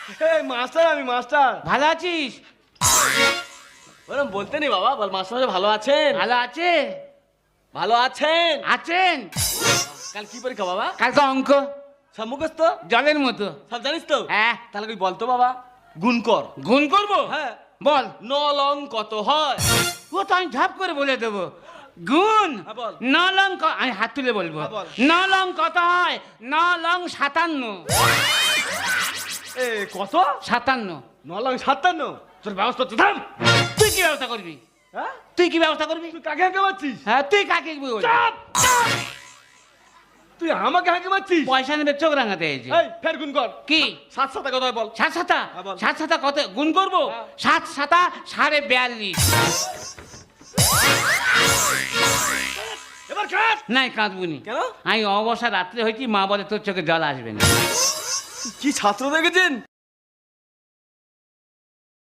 এই মাস্টার, আমি মাস্টার। ভালো আছিস? ওরম বলতে নেই বাবা, বল মাস্টার ভালো আছেন? ভালো আছে? ভালো আছেন? আছেন? কাল কি পরীক্ষা বাবা? কালকে অঙ্ক সব মুখস্থ? জলের মতো। সব জানিস তো? হ্যাঁ। তাহলে তুই বলতো বাবা, গুণ কর। গুণ করবো? হ্যাঁ। বল। 9 লং কত হয়? ও তো আমি ঝাপ করে বলে দেবো। গুণ হ্যাঁ, বল। 9 লং আমি হাত তুলে বলবো। হ্যাঁ, বল। 9 লং কত হয়? 9 লং 57। এ কত? 57। 9 লং 57। তোর ব্যবস্থা হচ্ছে, থাম। তুই কি ব্যবস্থা করবি? হ্যাঁ? তুই কি ব্যবস্থা করবি? তুই কাকে হাঁকে মারছিস? হ্যাঁ, তুই কাকে বলবি? চাপ! তুই আমাকে হাঁকে মারছিস? পয়সা নেবে চোখ রাঙাতে এসে। এই ফের গুণ কর। কি? 7 7 কত হয় বল? 7 7। হ্যাঁ, বল। 7 7 কত গুণ করবো? হ্যাঁ। 7 7 42.5। এবার কাট। নাই কাঁদবুনি। কেন? আমি অবসর রাত্রে হয়েছি, মা বলে তোর চোখে জল আসবে না। কি ছাত্র দেখেছেন?